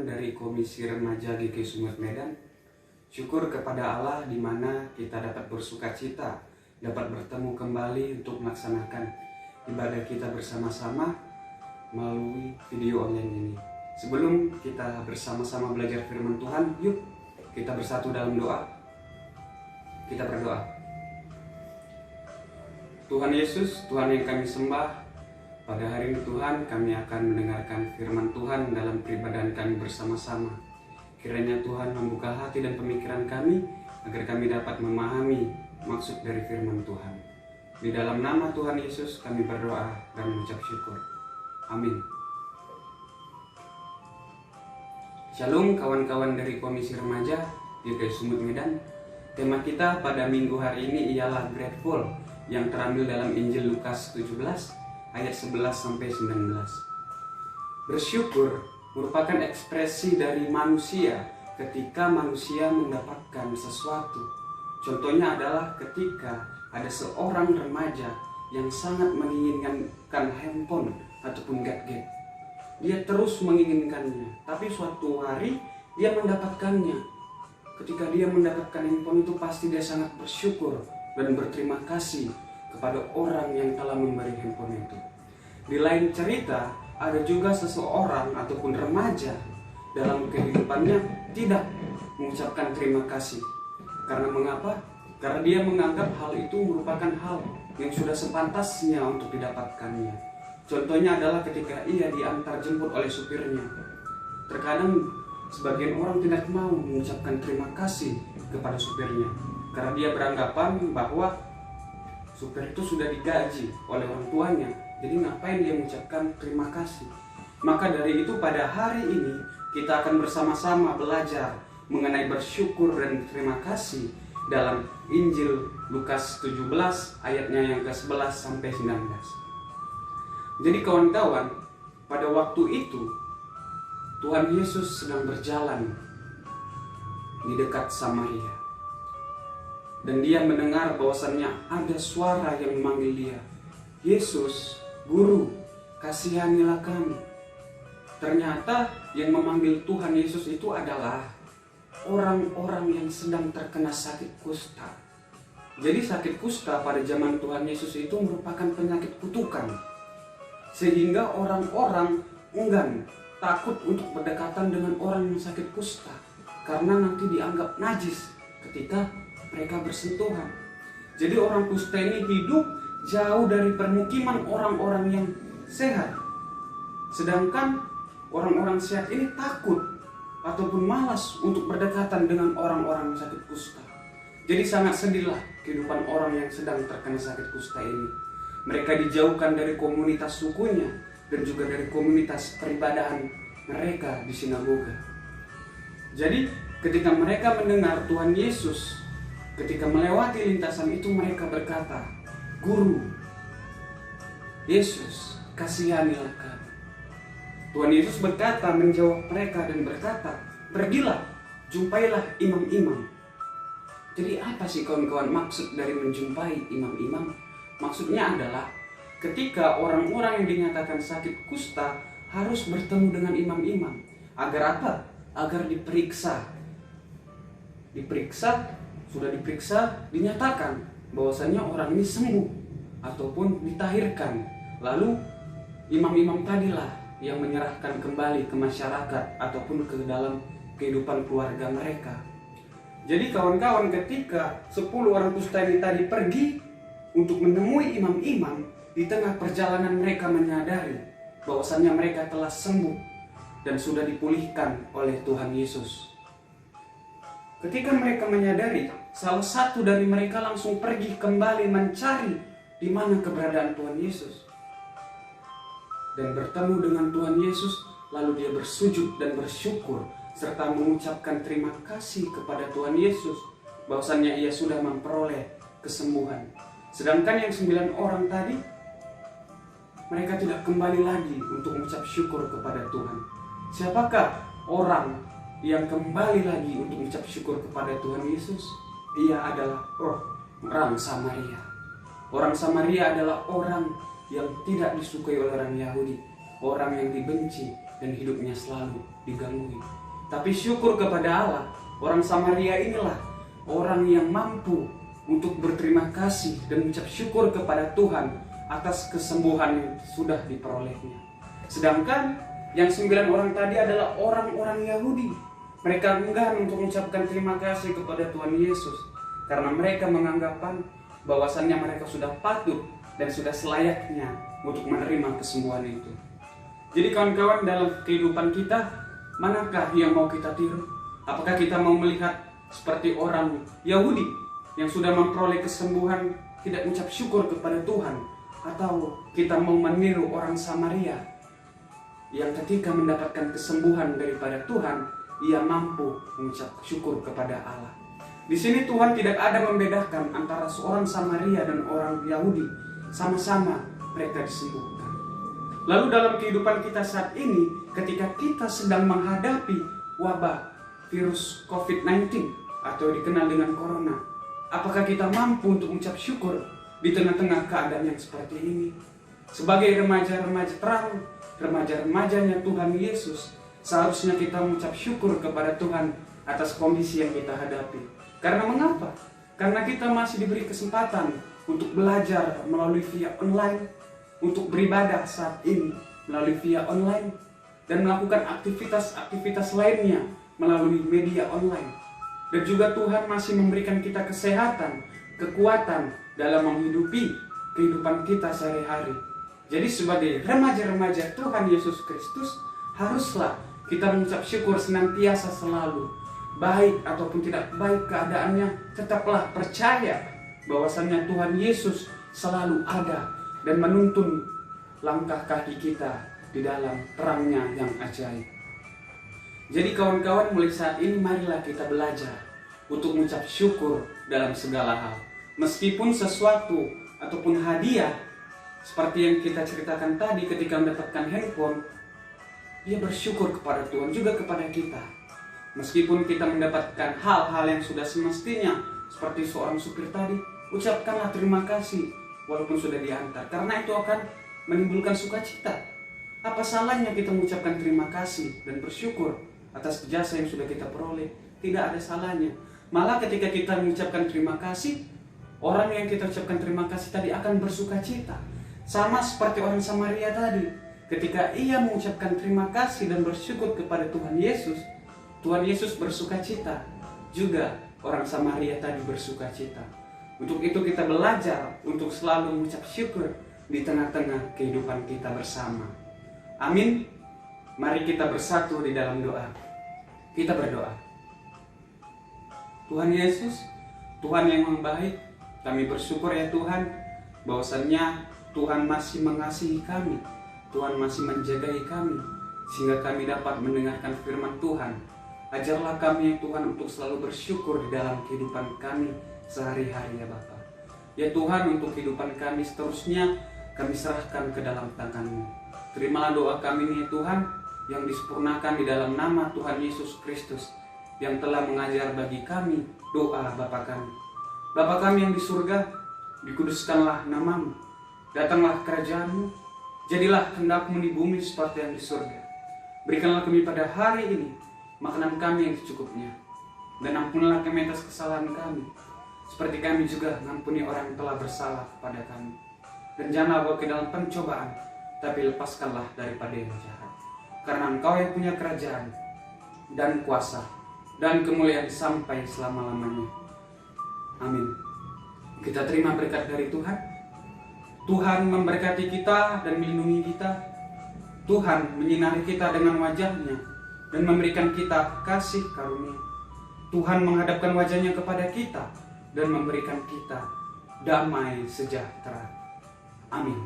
dari Komisi Remaja GK Sumut Medan. Syukur kepada Allah di mana kita dapat bersukacita, dapat bertemu kembali untuk melaksanakan ibadah kita bersama-sama melalui video online ini. Sebelum kita bersama-sama belajar firman Tuhan, yuk kita bersatu dalam doa. Kita berdoa. Tuhan Yesus, Tuhan yang kami sembah, pada hari ini Tuhan kami akan mendengarkan firman Tuhan dalam peribadahan kami bersama-sama. Kiranya Tuhan membuka hati dan pemikiran kami agar kami dapat memahami maksud dari firman Tuhan. Di dalam nama Tuhan Yesus kami berdoa dan mengucap syukur. Amin. Shalom kawan-kawan dari Komisi Remaja GK Sumut Medan. Tema kita pada minggu hari ini ialah grateful yang terambil dalam Injil Lukas 17 ayat 11-19. Bersyukur merupakan ekspresi dari manusia ketika manusia mendapatkan sesuatu. Contohnya adalah ketika ada seorang remaja yang sangat menginginkan handphone ataupun gadget. Dia terus menginginkannya, tapi suatu hari dia mendapatkannya. Ketika dia mendapatkan handphone itu pasti dia sangat bersyukur dan berterima kasih kepada orang yang telah memberi handphone itu. Di lain cerita, ada juga seseorang ataupun remaja dalam kehidupannya tidak mengucapkan terima kasih. Karena mengapa? Karena dia menganggap hal itu merupakan hal yang sudah sepantasnya untuk didapatkannya. Contohnya adalah ketika ia diantar jemput oleh supirnya. Terkadang sebagian orang tidak mau mengucapkan terima kasih kepada supirnya karena dia beranggapan bahwa supir itu sudah digaji oleh orang tuanya, jadi ngapain dia mengucapkan terima kasih. Maka dari itu pada hari ini kita akan bersama-sama belajar mengenai bersyukur dan terima kasih dalam Injil Lukas 17 ayatnya yang ke-11 sampai 19. Jadi kawan-kawan, pada waktu itu Tuhan Yesus sedang berjalan di dekat Samaria. Dan dia mendengar bahwasannya ada suara yang memanggil dia. Yesus, Guru, kasihanilah kami. Ternyata yang memanggil Tuhan Yesus itu adalah orang-orang yang sedang terkena sakit kusta. Jadi sakit kusta pada zaman Tuhan Yesus itu merupakan penyakit kutukan. Sehingga orang-orang enggan, takut untuk berdekatan dengan orang yang sakit kusta karena nanti dianggap najis ketika mereka bersentuhan. Jadi orang kusta ini hidup jauh dari permukiman orang-orang yang sehat. Sedangkan orang-orang sehat ini takut ataupun malas untuk berdekatan dengan orang-orang yang sakit kusta. Jadi sangat sedihlah kehidupan orang yang sedang terkena sakit kusta ini. Mereka dijauhkan dari komunitas sukunya dan juga dari komunitas peribadahan mereka di sinagoga. Jadi ketika mereka mendengar Tuhan Yesus, ketika melewati lintasan itu mereka berkata, Guru, Yesus, kasihanilah kami. Tuhan Yesus berkata, menjawab mereka dan berkata, pergilah, jumpailah imam-imam. Jadi apa sih kawan-kawan maksud dari menjumpai imam-imam? Maksudnya adalah ketika orang-orang yang dinyatakan sakit kusta harus bertemu dengan imam-imam. Agar apa? Agar diperiksa. Sudah diperiksa, dinyatakan bahwasannya orang ini sembuh ataupun ditahirkan. Lalu imam-imam tadilah yang menyerahkan kembali ke masyarakat ataupun ke dalam kehidupan keluarga mereka. Jadi kawan-kawan, ketika 10 orang kusta ini tadi pergi untuk menemui imam-imam, di tengah perjalanan mereka menyadari bahwasannya mereka telah sembuh dan sudah dipulihkan oleh Tuhan Yesus. Ketika mereka menyadari, salah satu dari mereka langsung pergi kembali mencari di mana keberadaan Tuhan Yesus. Dan bertemu dengan Tuhan Yesus, lalu dia bersujud dan bersyukur serta mengucapkan terima kasih kepada Tuhan Yesus bahwasannya ia sudah memperoleh kesembuhan. Sedangkan yang 9 orang tadi, mereka tidak kembali lagi untuk mengucap syukur kepada Tuhan. Siapakah orang yang kembali lagi untuk mengucap syukur kepada Tuhan Yesus? Ia adalah orang Samaria. Orang Samaria adalah orang yang tidak disukai oleh orang Yahudi, orang yang dibenci, dan hidupnya selalu diganggu. Tapi syukur kepada Allah, orang Samaria inilah orang yang mampu untuk berterima kasih dan mengucap syukur kepada Tuhan atas kesembuhan yang sudah diperolehnya. Sedangkan yang 9 orang tadi adalah orang-orang Yahudi. Mereka enggan untuk mengucapkan terima kasih kepada Tuhan Yesus karena mereka menganggapan bahwasannya mereka sudah patut dan sudah selayaknya untuk menerima kesembuhan itu. Jadi kawan-kawan, dalam kehidupan kita, manakah yang mau kita tiru? Apakah kita mau melihat seperti orang Yahudi yang sudah memperoleh kesembuhan tidak mengucap syukur kepada Tuhan? Atau kita mau meniru orang Samaria yang ketika mendapatkan kesembuhan daripada Tuhan, ia mampu mengucap syukur kepada Allah? Di sini Tuhan tidak ada membedakan antara seorang Samaria dan orang Yahudi. Sama-sama mereka disembuhkan. Lalu dalam kehidupan kita saat ini, ketika kita sedang menghadapi wabah virus COVID-19 atau dikenal dengan Corona, apakah kita mampu untuk mengucap syukur di tengah-tengah keadaan yang seperti ini? Sebagai remaja-remaja terang, remaja-remajanya Tuhan Yesus, seharusnya kita mengucap syukur kepada Tuhan atas kondisi yang kita hadapi. Karena mengapa? Karena kita masih diberi kesempatan untuk belajar melalui via online, untuk beribadah saat ini melalui via online, dan melakukan aktivitas-aktivitas lainnya melalui media online. Dan juga Tuhan masih memberikan kita kesehatan, kekuatan dalam menghidupi kehidupan kita sehari-hari. Jadi sebagai remaja-remaja Tuhan Yesus Kristus, haruslah kita mengucap syukur senantiasa selalu. Baik ataupun tidak baik keadaannya, tetaplah percaya bahwasannya Tuhan Yesus selalu ada dan menuntun langkah kaki kita di dalam terangnya yang ajaib. Jadi kawan-kawan, mulai saat ini marilah kita belajar untuk mengucap syukur dalam segala hal. Meskipun sesuatu ataupun hadiah seperti yang kita ceritakan tadi ketika mendapatkan handphone, dia bersyukur kepada Tuhan juga kepada kita. Meskipun kita mendapatkan hal-hal yang sudah semestinya seperti seorang supir tadi, ucapkanlah terima kasih walaupun sudah diantar, karena itu akan menimbulkan sukacita. Apa salahnya kita mengucapkan terima kasih dan bersyukur atas jasa yang sudah kita peroleh? Tidak ada salahnya. Malah ketika kita mengucapkan terima kasih, orang yang kita ucapkan terima kasih tadi akan bersukacita. Sama seperti orang Samaria tadi, ketika ia mengucapkan terima kasih dan bersyukur kepada Tuhan Yesus bersukacita. Juga orang Samaria tadi bersukacita. Untuk itu kita belajar untuk selalu mengucap syukur di tengah-tengah kehidupan kita bersama. Amin. Mari kita bersatu di dalam doa. Kita berdoa. Tuhan Yesus, Tuhan yang baik, kami bersyukur ya Tuhan, bahwasannya Tuhan masih mengasihi kami, Tuhan masih menjagai kami, sehingga kami dapat mendengarkan firman Tuhan. Ajarlah kami ya Tuhan untuk selalu bersyukur di dalam kehidupan kami sehari-hari ya Bapa. Ya Tuhan, untuk kehidupan kami seterusnya kami serahkan ke dalam tangan-Mu. Terimalah doa kami nih Tuhan, yang disempurnakan di dalam nama Tuhan Yesus Kristus, yang telah mengajar bagi kami doa Bapa kami. Bapa kami yang di surga, dikuduskanlah nama-Mu, datanglah kerajaan-Mu, jadilah kehendak-Mu di bumi seperti yang di surga. Berikanlah kami pada hari ini makanan kami yang secukupnya, dan ampunilah kami atas kesalahan kami, seperti kami juga mengampuni orang yang telah bersalah kepada kami. Dan janganlah bawa ke dalam pencobaan, tapi lepaskanlah daripada yang jahat. Karena Engkau yang punya kerajaan, dan kuasa, dan kemuliaan sampai selama-lamanya. Amin. Kita terima berkat dari Tuhan. Tuhan memberkati kita dan melindungi kita. Tuhan menyinari kita dengan wajah-Nya dan memberikan kita kasih karunia. Tuhan menghadapkan wajah-Nya kepada kita dan memberikan kita damai sejahtera. Amin.